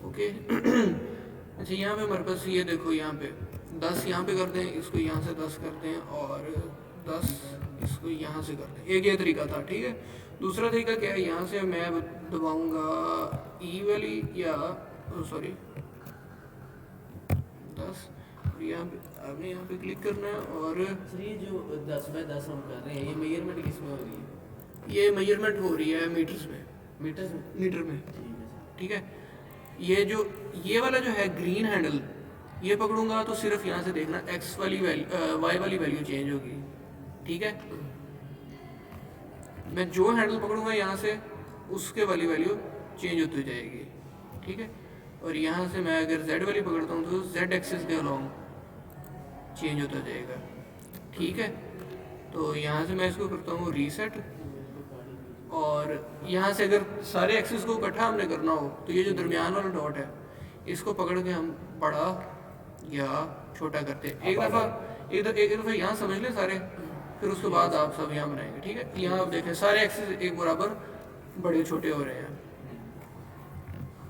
Okay. अच्छा यहाँ पे हमारे पास ये देखो, यहाँ पे 10 यहाँ पे करते हैं, इसको यहाँ से 10 करते हैं, और 10 इसको यहाँ से करते हैं। एक ये तरीका था, ठीक है। दूसरा तरीका क्या है, यहाँ से मैं दबाऊंगा ई वाली, या सॉरी 10, और यहाँ पे आपने यहाँ पे क्लिक करना है। और सर ये जो 10x10 हम कर रहे हैं, ये मेजरमेंट किस में हो रही है? ये मेजरमेंट हो रही है मीटर्स में, मीटर में। मीटर में, ठीक है सर। ठीक है। ये वाला जो है ग्रीन हैंडल, ये पकड़ूंगा तो सिर्फ यहाँ से देखना एक्स वाली वैल्यू, वाई वाली वैल्यू चेंज होगी, ठीक है। मैं जो हैंडल पकड़ूंगा यहाँ से, उसके वाली वैल्यू चेंज होती जाएगी, ठीक है। और यहाँ से मैं अगर जेड वाली पकड़ता हूँ तो जेड एक्सिस के अलॉन्ग चेंज होता जाएगा, ठीक है। तो यहाँ से मैं इसको करता हूँ रीसेट, और यहाँ से अगर सारे एक्सिस को इकट्ठा हमने करना हो तो ये जो दरमियान वाला डॉट है, इसको पकड़ के हम बड़ा या छोटा करते हैं। एक दफ़ा यहाँ समझ लें सारे, फिर उसके बाद आप सब यहाँ बनाएंगे, ठीक है। यहाँ आप देखें सारे एक्सिस एक बराबर बड़े छोटे हो रहे हैं।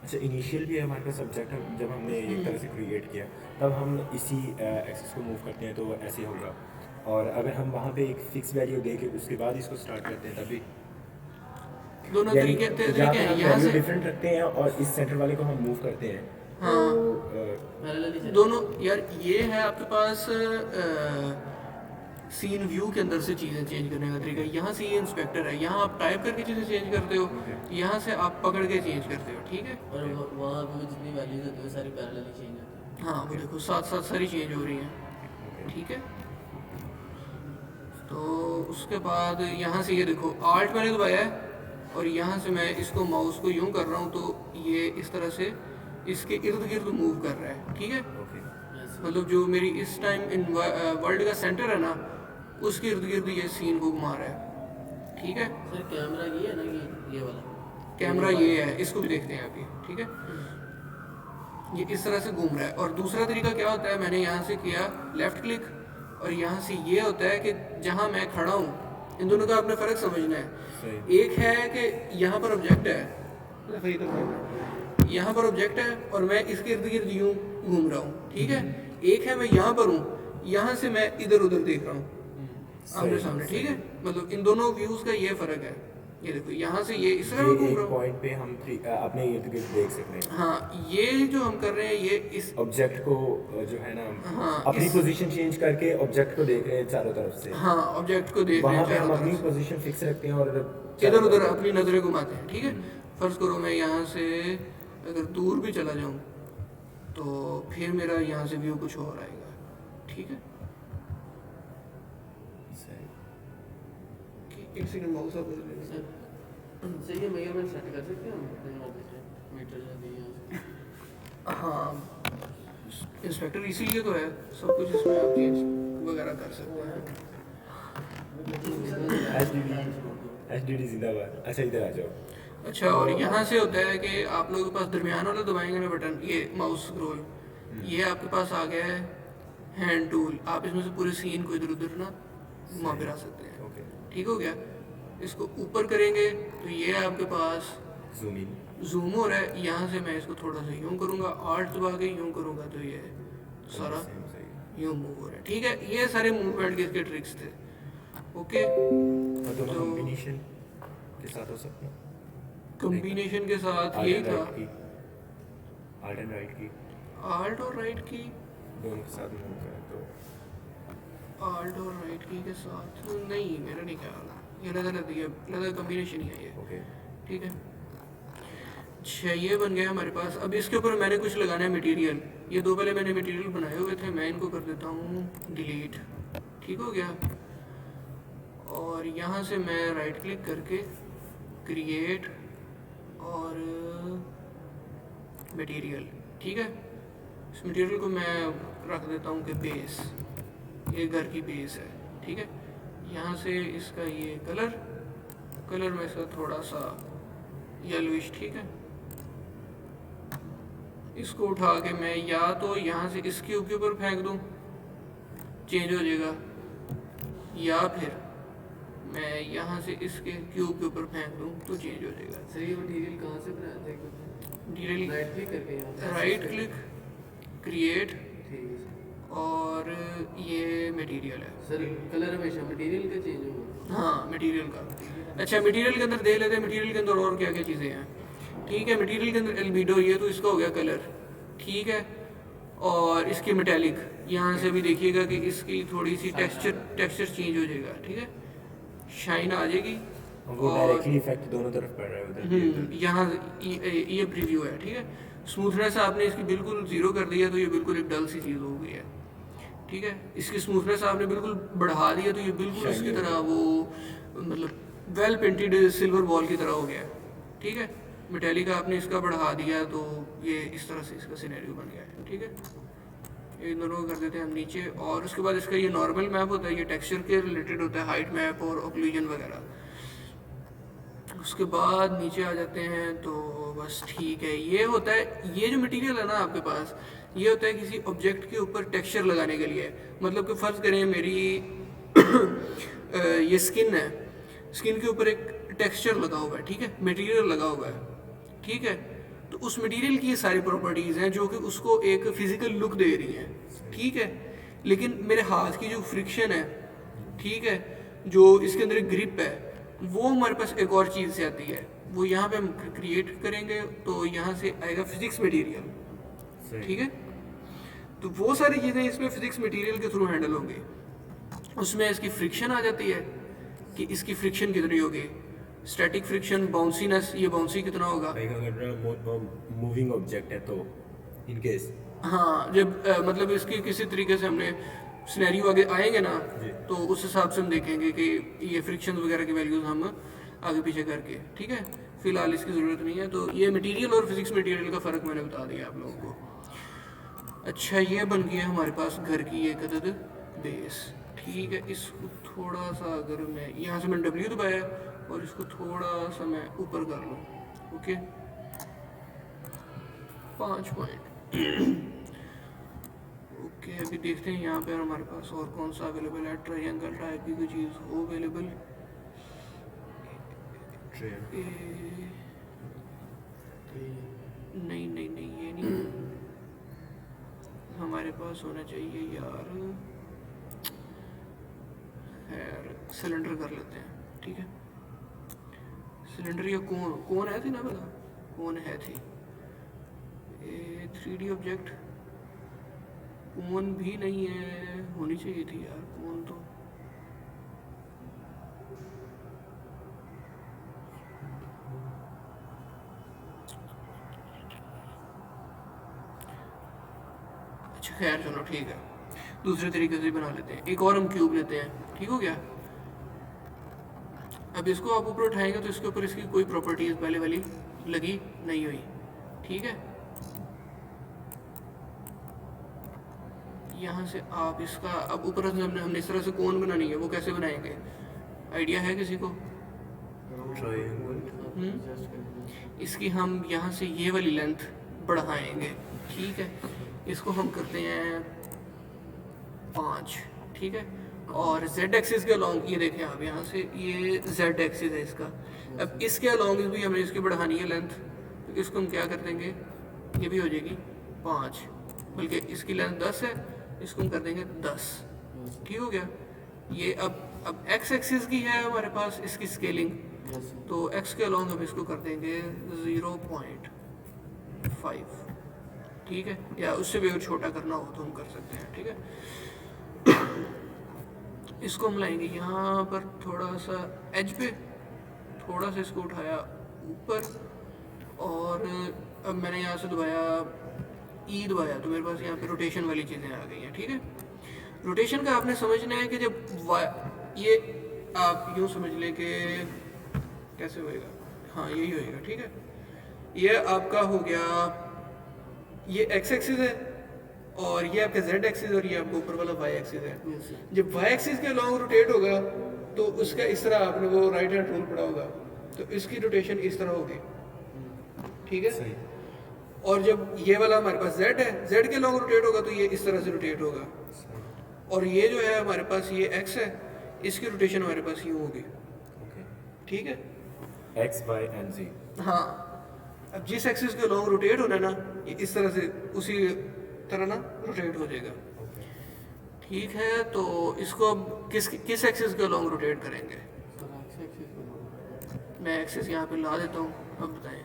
अच्छा, इनिशियल भी हमारे पास सब्जेक्ट है, जब हमने एक तरह से क्रिएट किया तब हम इसी एक्सिस को मूव करते हैं तो ऐसे होगा। और अगर हम वहाँ पे एक फिक्स वैल्यू दे के उसके बाद इसको स्टार्ट करते हैं तभी दोनों तरीके हैं। यहाँ से डिफरेंट रखते हैं और इस सेंटर वाले को हम मूव करते हैं। हाँ, दोनों यार, ये है आपके पास सीन व्यू के अंदर से चीज़ें चेंज करने का तरीका। यहाँ से ये इंस्पेक्टर है, यहाँ आप टाइप करके चीज़ें चेंज करते हो, यहाँ से आप पकड़ के चेंज करते हो, ठीक है। और वहाँ पे जितनी वैल्यूज होती है वो सारी पैरेलली चेंज होती है। हाँ वो देखो साथ साथ सारी चेंज हो रही हैं, ठीक है। तो उसके बाद यहाँ से ये देखो आल्ट मैंने दबाया है, और यहाँ से मैं इसको माउस को यूं कर रहा हूँ तो ये इस तरह से इसके इर्द गिर्द मूव कर रहा है, ठीक है। मतलब जो मेरी इस टाइम इन वर्ल्ड का सेंटर है ना, उसके इर्द गिर्द ये सीन को घुमा रहा है, ठीक है। सर कैमरा ये है ना, ये वाला कैमरा ये है, इसको भी देखते हैं अभी, ठीक है। ये इस तरह से घूम रहा है। और दूसरा तरीका क्या होता है, मैंने यहाँ से किया लेफ्ट क्लिक, और यहाँ से ये होता है कि जहाँ मैं खड़ा हूँ, इन दोनों का आपने फ़र्क समझना है। एक है कि यहाँ पर ऑब्जेक्ट है, यहाँ पर ऑब्जेक्ट है और मैं इसके इर्द गिर्द यूँ घूम रहा हूँ, ठीक है। एक है मैं यहाँ पर हूँ, यहाँ से मैं इधर उधर देख रहा हूँ आमने सामने, ठीक है। मतलब इन दोनों व्यूज़ का ये फ़र्क है। ये देखो यहाँ से ये इस तरह घूम रहा हूँ, पॉइंट पे हम अपने इर्द गिर्द देख सकते हैं। हाँ, ये जो हम कर रहे हैं ये इस ऑब्जेक्ट को जो है ना, हाँ, अपनी पोजीशन चेंज करके ऑब्जेक्ट को देख रहे हैं चारों तरफ से। हाँ, ऑब्जेक्ट को देख रहे वहाँ हैं पे हम चारों अपनी तरफ पोजीशन फिक्स रखते हैं और से, इधर उधर अपनी नज़रें घुमाते हैं, ठीक है। फर्ज करो मैं यहाँ से अगर दूर भी चला जाऊँ तो फिर मेरा यहाँ से व्यू कुछ और आएगा, ठीक है। एक सेकंड माउस आप बदल लेना। सर ये मेजरमेंट सेट कर सकते हैं हम यहाँ पे मीटर जो दिए हैं। हाँ, इंस्पेक्टर इसीलिए तो है, सब कुछ इसमें आप चेंज वगैरह कर सकते हैं। एचडीडी जिंदाबाद। अच्छा इधर आ जाओ। अच्छा, और यहाँ से होता है कि आप लोगों के पास दरमियान वाला दबाएंगे ना बटन, ये माउस स्क्रॉल, ये आपके पास आ गया है हैंड टूल। आप इसमें से पूरे सीन को इधर उधर ना घुमा फिरा सकते हैं, ठीक हो गया। इसको ऊपर करेंगे तो ये आपके पास जूम इन, जूम हो रहा है। यहाँ से मैं इसको थोड़ा सा यूँ करूँगा, आल्ट दबा के यूँ करूँगा तो ये सारा यूँ मूव हो रहा है, ठीक है। ये सारे मूवमेंट के इसके ट्रिक्स थे, ओके। तो कॉम्बिनेशन के साथ हो सकता है। कॉम्बिनेशन के साथ यही था, आल्ट एंड राइट की, आल्ट और राइट की, दोनों के साथ मूव करें तो आल्ट और राइट की के साथ नहीं, मेरा नहीं ख्याल है। ये लगा कॉम्बिनेशन ही है ये, ओके, ठीक है। अच्छा, ये बन गया हमारे पास। अब इसके ऊपर मैंने कुछ लगाना है मटेरियल। ये दो पहले मैंने मटेरियल बनाए हुए थे, मैं इनको कर देता हूँ डिलीट, ठीक हो गया। और यहाँ से मैं राइट क्लिक करके क्रिएट और मटेरियल, ठीक है। इस मटेरियल को मैं रख देता हूँ कि बेस, ये घर की बेस है, ठीक है। यहाँ से इसका ये कलर में इसका थोड़ा सा येलोइश, ठीक है। इसको उठा के मैं या तो यहाँ से इस क्यूब के ऊपर फेंक दूँ, चेंज हो जाएगा, या फिर मैं यहाँ से इसके क्यूब के ऊपर फेंक दूँ तो चेंज हो जाएगा। सर ये मटेरियल कहाँ से बनाया था एक बार? मटीरियल राइट क्लिक करके यहाँ पे राइट क्लिक, क्रिएट, ठीक है सर। और ये मटेरियल है। सर कलर हमेशा मटेरियल का चेंज होगा? हाँ मटेरियल का। अच्छा मटेरियल के अंदर देख लेते हैं मटेरियल के अंदर और क्या क्या चीज़ें हैं। ठीक है, मटेरियल के अंदर एल्बिडो, ये तो इसका हो गया कलर, ठीक है। और इसकी मेटेलिक, यहाँ से भी देखिएगा कि इसकी थोड़ी सी टेक्सचर चेंज हो जाएगा, ठीक है, शाइन आ जाएगी। वो डायरेक्टली इफेक्ट दोनों तरफ पड़ रहा है उधर भी उधर। यहाँ ये प्रीव्यू है, ठीक है। स्मूथनेस आपने इसकी बिल्कुल ज़ीरो कर दिया तो ये बिल्कुल एक डल सी चीज़ हो गई है, ठीक है। इसकी स्मूथनेस आपने बिल्कुल बढ़ा दिया तो ये बिल्कुल इसकी तरह वो मतलब वेल पेंटेड सिल्वर बॉल की तरह हो गया, ठीक है। मेटेलिक आपने इसका बढ़ा दिया तो ये इस तरह से इसका सिनेरियो बन गया है, ठीक है। ये दोनों कर देते हैं हम नीचे। और उसके बाद इसका ये नॉर्मल मैप होता है, ये टेक्सचर के रिलेटेड होता है, हाइट मैप और ऑक्लूजन वगैरह। उसके बाद नीचे आ जाते हैं तो बस ठीक है। ये होता है, ये जो मटेरियल है ना आपके पास, ये होता है किसी ऑब्जेक्ट के ऊपर टेक्सचर लगाने के लिए। मतलब कि फ़र्ज़ करें मेरी ये स्किन है, स्किन के ऊपर एक टेक्सचर लगा हुआ है, ठीक है, मटेरियल लगा हुआ है, ठीक है। तो उस मटेरियल की ये सारी प्रॉपर्टीज़ हैं जो कि उसको एक फ़िज़िकल लुक दे रही हैं, ठीक है। लेकिन मेरे हाथ की जो फ्रिक्शन है, ठीक है, जो इसके अंदर एक ग्रिप है, वो हमारे पास एक और चीज़ से आती है। वो यहाँ पे हम क्रिएट करेंगे तो यहाँ से आएगा फिजिक्स मटेरियल, ठीक है। तो वो सारी चीज़ें इसमें फिजिक्स मटेरियल के थ्रू हैंडल होंगी। उसमें इसकी फ्रिक्शन आ जाती है कि इसकी फ्रिक्शन कितनी होगी, स्टैटिक फ्रिक्शन, बाउंसीनेस, ये बाउंसी कितना होगा। अगर मूविंग ऑब्जेक्ट है तो इन केस, हाँ, जब मतलब इसकी किसी तरीके से हमने सिनेरियो आगे आएंगे ना तो उस हिसाब से हम देखेंगे कि ये फ्रिक्शन वगैरह की वैल्यूज हम आगे पीछे करके, ठीक है। फिलहाल इसकी ज़रूरत नहीं है। तो ये मटेरियल और फिजिक्स मटेरियल का फ़र्क मैंने बता दिया आप लोगों को। अच्छा, ये बन गया हमारे पास घर की एक अदद बेस, ठीक है। इसको थोड़ा सा अगर मैं यहाँ से मैंने W दबाया और इसको थोड़ा सा मैं ऊपर कर लूँ, ओके, 5 पॉइंट। ओके, अभी देखते हैं यहाँ पे हमारे पास और कौन सा अवेलेबल है। ट्रायंगल टाइप की कोई चीज़ हो अवेलेबल। नहीं नहीं नहीं, ये नहीं हमारे पास होना चाहिए यार। खैर सिलेंडर कर लेते हैं, ठीक है। सिलेंडर या कौन है थी ना, पता कौन है थी। 3D ऑब्जेक्ट कौन भी नहीं है, होनी चाहिए थी यार कौन तो। अच्छा खैर चलो ठीक है, दूसरे तरीके से बना लेते हैं। एक और हम क्यूब लेते हैं, ठीक हो गया। अब इसको आप ऊपर उठाएंगे तो इसके ऊपर इसकी कोई प्रॉपर्टीज पहले वाली लगी नहीं हुई, ठीक है। यहाँ से आप इसका अब ऊपर से हमने इस तरह से कौन बनानी है, वो कैसे बनाएंगे, आइडिया है किसी को? इसकी हम यहाँ से ये वाली लेंथ बढ़ाएंगे, ठीक है। इसको हम करते हैं 5, ठीक है। और z एक्सिस के अलॉन्ग ये देखें आप, यहाँ से ये z एक्सिस है इसका। अब इसके अलॉन्ग भी हमें इसकी बढ़ानी है लेंथ, तो इसको हम क्या कर देंगे, ये भी हो जाएगी 5, बल्कि इसकी लेंथ 10 है, इसको हम कर देंगे 10, ठीक हो गया। ये अब x एक्सिस की है हमारे पास इसकी स्केलिंग, तो x के अलॉन्ग हम इसको कर देंगे 0.5, ठीक है। या उससे भी अगर छोटा करना हो तो हम कर सकते हैं, ठीक है। इसको हम लाएंगे यहाँ पर थोड़ा सा एज पे, थोड़ा सा इसको उठाया ऊपर, और अब मैंने यहाँ से दबाया ई दबाया तो मेरे पास यहाँ पे रोटेशन वाली चीज़ें आ गई हैं, ठीक है। रोटेशन का आपने समझना है कि जब ये आप यूँ समझ लें कि कैसे होएगा, हाँ यही होएगा, ठीक है। ये आपका हो गया, ये x एक्सिस है और ये आपका z एक्सिस और ये आपका ऊपर वाला y एक्सिस है। जब y एक्सिस के लॉन्ग रोटेट होगा तो उसका इस तरह आपने वो राइट हैंड रूल पढ़ा होगा, तो इसकी रोटेशन इस तरह होगी, ठीक है। और जब ये वाला हमारे पास z है, z के लॉन्ग रोटेट होगा तो ये इस तरह से रोटेट होगा। और ये जो है हमारे पास ये x है, इसकी रोटेशन हमारे पास यूँ होगी, ठीक है। एक्स वाई एंड जी। हाँ, अब जिस एक्सिस के लॉन्ग रोटेट होना है ना, ये इस तरह से उसी तरह ना रोटेट हो जाएगा। ठीक है, तो इसको अब किस किस एक्सिस के लॉन्ग रोटेट करेंगे? सर एक्सिस को लो। मैं एक्सिस यहाँ पे ला देता हूँ, अब बताएं।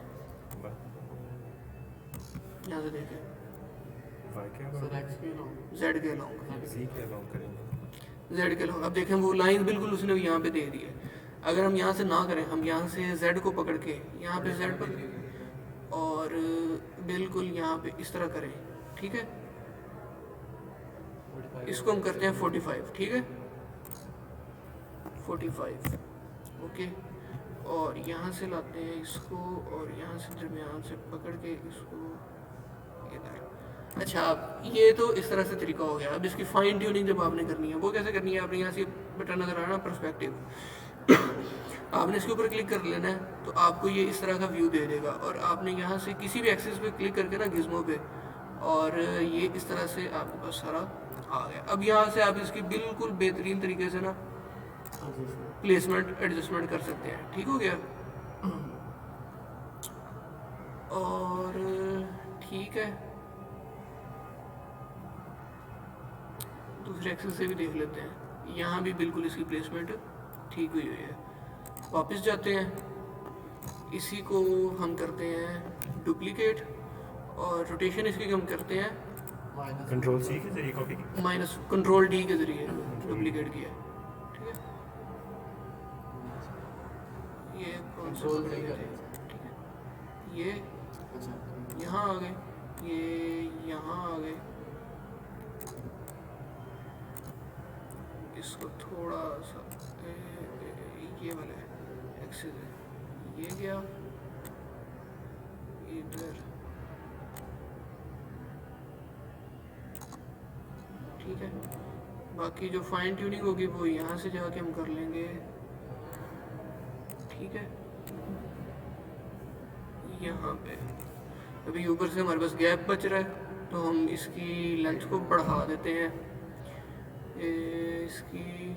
यहाँ से देखें, वाई क्या सर एक्स के लो। जेड के लॉन्ग, जी क्या लॉन्ग करेंगे? जेड के लॉन्ग। अब देखें वो लाइन बिल्कुल उसने यहाँ पे दे दी है। अगर हम यहाँ से ना करें, हम यहाँ से जेड को पकड़ के यहाँ पे जेड पर और बिल्कुल यहाँ पे इस तरह करें, ठीक है। इसको हम करते हैं 45, ठीक है, 45, ओके। और यहाँ से लाते हैं इसको और यहाँ से दरमियान से पकड़ के इसको इधर। अच्छा, अब ये तो इस तरह से तरीका हो गया। अब इसकी फाइन ट्यूनिंग जब आपने करनी है, वो कैसे करनी है? आपने यहाँ से बटन नजर आना पर्सपेक्टिव, आपने इसके ऊपर क्लिक कर लेना है, तो आपको ये इस तरह का व्यू दे देगा। और आपने यहाँ से किसी भी एक्सिस पे क्लिक करके ना गिज़्मो पे, और ये इस तरह से आपके पास सारा आ गया। अब यहाँ से आप इसकी बिल्कुल बेहतरीन तरीके से ना प्लेसमेंट एडजस्टमेंट कर सकते हैं। ठीक हो गया। और ठीक है, दूसरे एक्सेस से भी देख लेते हैं। यहाँ भी बिल्कुल इसकी प्लेसमेंट ठीक हुई हुई है। वापस जाते हैं, इसी को हम करते हैं डुप्लीकेट और रोटेशन इसकी हम करते हैं कंट्रोल सी के जरिए कॉपी की। माइनस कंट्रोल डी के जरिए डुप्लीकेट किया। ठीक है, ये कौन सा Control पकड़ेगा? D का। ठीक है, ये अच्छा यहाँ आ गए, ये यहाँ आ गए। इसको थोड़ा सा ये वाला एक्सिस है, ये गया इधर। ठीक है, बाकी जो फाइन ट्यूनिंग होगी वो यहाँ से जाके हम कर लेंगे। ठीक है, यहाँ पे अभी ऊपर से हमारे पास गैप बच रहा है, तो हम इसकी लेंथ को बढ़ा देते हैं। इसकी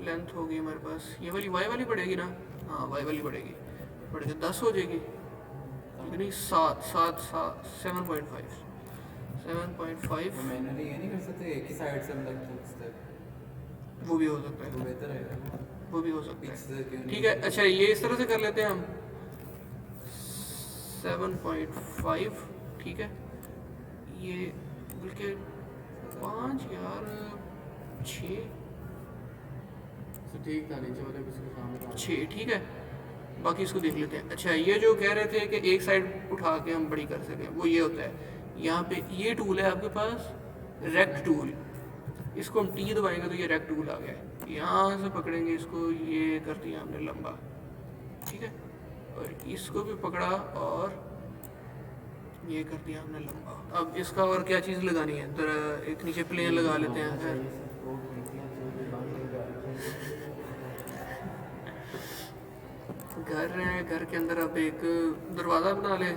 लेंथ होगी हमारे पास, ये वाली वाई वाली बढ़ेगी ना? हाँ, वाई वाली बढ़ेगी, बढ़ के 10 हो जाएगी। नहीं, 7.5 मैंने ये नहीं कर सकते एक ही साइड से मतलब खींचते हैं, वो भी हो सकता तो है, बेहतर है वो भी हो सकता पीछे है। से क्यों नहीं? ठीक है, अच्छा ये इस तरह से कर लेते हैं हम 7.5। ठीक है, ये बल्कि 5 यार 6 तो ठीक था, नीचे वाले किसी के सामने था। 6। ठीक है, बाकी इसको देख लेते हैं। अच्छा, ये जो कह रहे थे कि एक साइड उठा के हम बड़ी कर सकें, वो ये होता है। यहाँ पे ये टूल है आपके पास, रेक्ट टूल। इसको हम टी दबाएंगे तो ये रेक्ट टूल आ गया है। यहाँ से पकड़ेंगे इसको, ये कर दिया हमने लंबा। ठीक है, और इसको भी पकड़ा और ये कर दिया हमने लंबा। अब इसका और क्या चीज़ लगानी है? तो एक नीचे प्लेन लगा लेते हैं। खैर, घर है, घर के अंदर अब एक दरवाज़ा बना ले,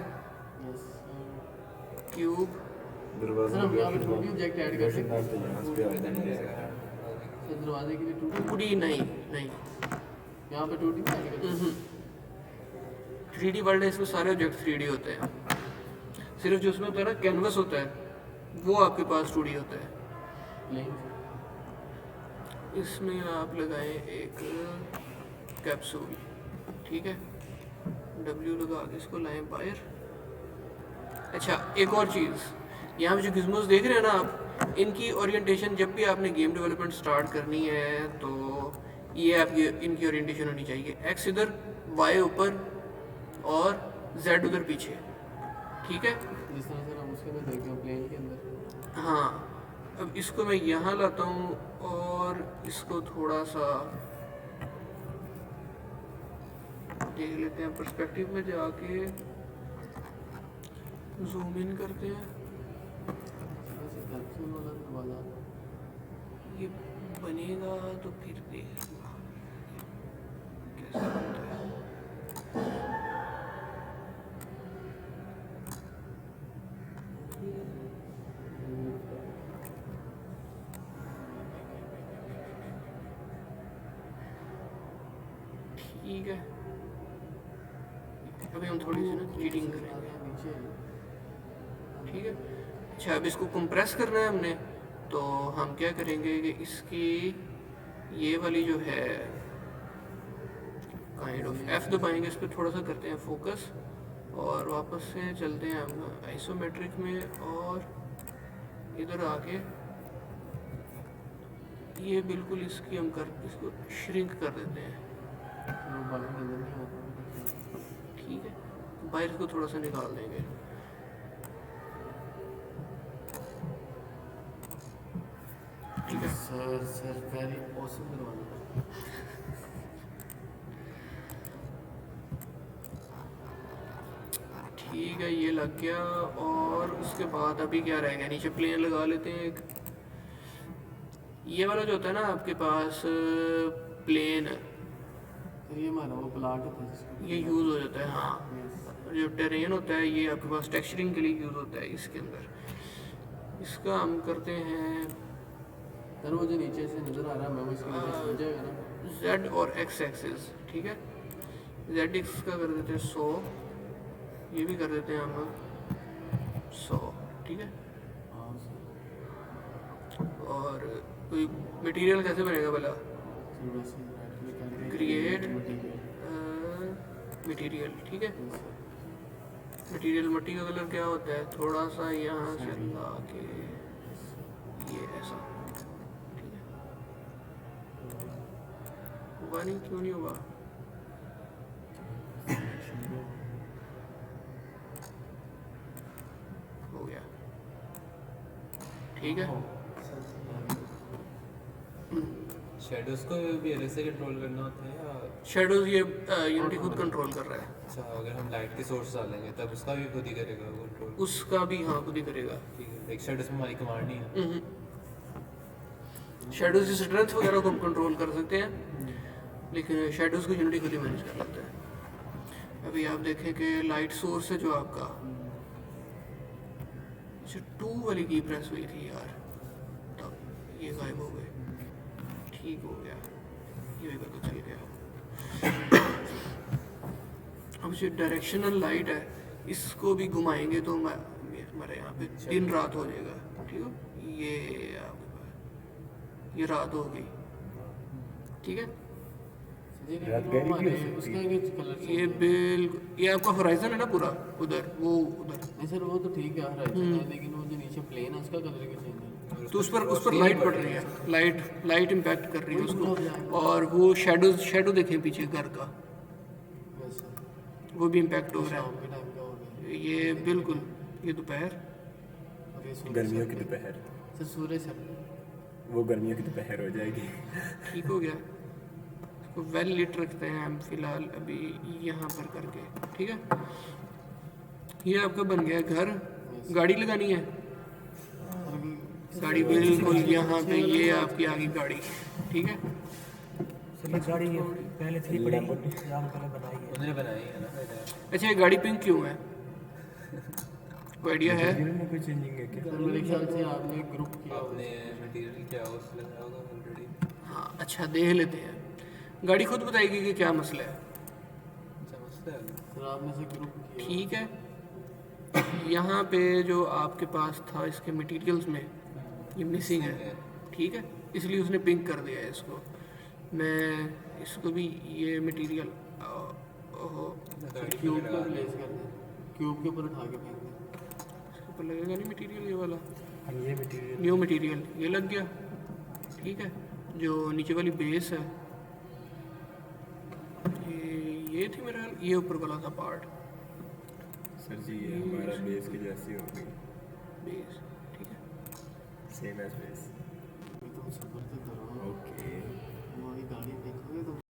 क्यूब। सर हम यहाँ पे 2D ऑब्जेक्ट ऐड कर सकते हैं। यहाँ पे आ जाएंगे। सर दरवाजे के लिए 2D, 2D नहीं, यहाँ पे 2D ऐड कर सकते हैं। 3D वर्ल्ड है, इसमें सारे ऑब्जेक्ट 3D होते हैं। सिर्फ जो उसमें होता है ना कैनवस होता है, वो आपके पास 2D होता है। प्लेन इसमें आप लगाएं एक कैप्सूल। ठीक है, W लगा के इसको लाएं बाहर। अच्छा, एक और चीज़, यहाँ पे जो गिज़मोस देख रहे हैं ना आप, इनकी ओरिएंटेशन जब भी आपने गेम डेवलपमेंट स्टार्ट करनी है तो ये आपकी इनकी ओरिएंटेशन होनी चाहिए। X इधर, Y ऊपर और Z उधर पीछे। ठीक है, जिस तरह से हम उसके अंदर देखते हैं प्लेन के अंदर। हाँ। अब इसको मैं यहाँ लाता हूँ और इसको थोड़ा सा देख लेते हैं, पर्सपेक्टिव में जाके जूम इन करते हैं। कैप्सूल वाला दरवाजा ये बनेगा तो फिर देखूंगा कैसे बनता है। ठीक है, थोड़ी सी ना चीटिंग करेंगे, नीचे ठीक है। अच्छा अब इसको कंप्रेस करना है हमने, तो हम क्या करेंगे कि इसकी ये वाली जो है काइंड ऑफ F दबाएंगे, इस पर थोड़ा सा करते हैं फोकस और वापस से चलते हैं हम आइसोमेट्रिक में और इधर आके ये बिल्कुल इसकी हम कर इसको श्रिंक कर देते हैं, वो बाहर नजर नहीं आता। ठीक है। बाहर को थोड़ा सा निकाल देंगे, ठीक है। सर वेरी ऑसम करवाना। ठीक है ये लग गया। और उसके बाद अभी क्या रह गया, नीचे प्लेन लगा लेते हैं एक। ये वाला जो होता है ना आपके पास प्लेन, फिर ये हमारा वो प्लाट है जिसको ये यूज़ हो जाता है। हाँ जो टेरेन होता है ये आपके पास टेक्सचरिंग के लिए यूज़ होता है। इसके अंदर इसका हम करते हैं सर वो जो नीचे से नजर आ रहा है मैं वो इसके नीचे छू जाएगा ना। Z और X एक्सिस, ठीक है। Z एक्सिस का कर देते हैं 100, ये भी कर देते हैं हम 100, ठीक है। हाँ सर और कोई मटेरियल कैसे बनेगा भला, सर वैसे राइट क्लिक करके क्रिएट मटेरियल मटेरियल, ठीक है। मटेरियल मट्टी का कलर क्या होता है, थोड़ा सा यहाँ से ला के ये ऐसा, ठीक है। हुआ नहीं, क्यों नहीं हुआ, हो गया, ठीक है। शेडोज को भी अलग से कंट्रोल करना होता है या शेडोज ये यूनिटी खुद कंट्रोल कर रहा है, अच्छा अगर हम लाइट के सोर्स डालेंगे तब उसका भी खुद ही करेगा कंट्रोल? उसका भी हाँ खुद ही करेगा। ठीक है, एक शेडोज में हमारी कमांड नहीं है। शेडोज की स्ट्रेंथ वगैरह को हम कंट्रोल कर सकते हैं, लेकिन शेडोज को यूनिटी खुद ही मैनेज कर लेता है। अभी आप देखें कि लाइट सोर्स है जो आपका, जो 2 वाली की प्रेस हुई थी यार, तब ये गायब हो गए, ठीक हो गया, ये भी पता चल गया। अब जो डायरेक्शनल लाइट है इसको भी घुमाएंगे तो हमारे यहाँ पे दिन रात हो जाएगा, ठीक है। ये आपके पास ये रात हो गई, ठीक है। जी रात लेकिन वो गहरी भी हो हमारे सकती उसका है। ये कलर ये बिल्कुल ये आपका होराइजन है ना पूरा, उधर वो उधर, नहीं सर वो तो ठीक है हरा है, लेकिन वो जो नीचे प्लेन है उसका कलर क्यों चेंज है? तो उस पर लाइट पड़ रही है, लाइट इम्पैक्ट कर रही है उसको। और वो शेडो देखें पीछे घर का, वैसे वो भी इम्पैक्ट हो रहा शाम के टाइम का हो गया है। ये बिल्कुल ये दोपहर, और ये सूरज गर्मियों सर की पे। दोपहर, सर सूरज सर वो गर्मियों की दोपहर हो जाएगी। ठीक हो गया। इसको वेल लिट रखते हैं हम फिलहाल अभी यहाँ पर करके, ठीक है। ये आपका बन गया घर। गाड़ी लगानी है, गाड़ी बिल्कुल यहाँ पे, ये आपकी आ गई गाड़ी, ठीक है। ये गाड़ी पहले थी पड़ी, राम पहले बनाई है। उन्होंने बनाई है ना पहले। अच्छा ये गाड़ी पिंक क्यों है, कोई आइडिया है? में कोई चेंजिंग है क्या? सर मेरे ख्याल से आपने ग्रुप किया होगा। आपने मटेरियल क्या उस लगाया होगा ऑलरेडी? हाँ अच्छा देख लेते हैं, गाड़ी खुद बताएगी कि क्या मसला है, अच्छा मसला है। सर आपने से ग्रुप किया ठीक है। यहाँ पे जो आपके पास था इसके मटेरियल्स में ये मिसिंग है, ठीक है, इसलिए उसने पिंक कर दिया है इसको। मैं इसको भी ये मटेरियल ओहो क्यूब को प्लेस कर दें, क्यूब के ऊपर उठा के फेंक दें। इसके ऊपर लगेगा नहीं मटेरियल, ये वाला हम ये मटेरियल न्यू मटेरियल ये लग गया, ठीक है। जो नीचे वाली बेस है ये थी मेरा, ये ऊपर वाला था पार्ट सर जी ये हमारा बेस की जैसी हो गई, बेस, ठीक है। Same as base.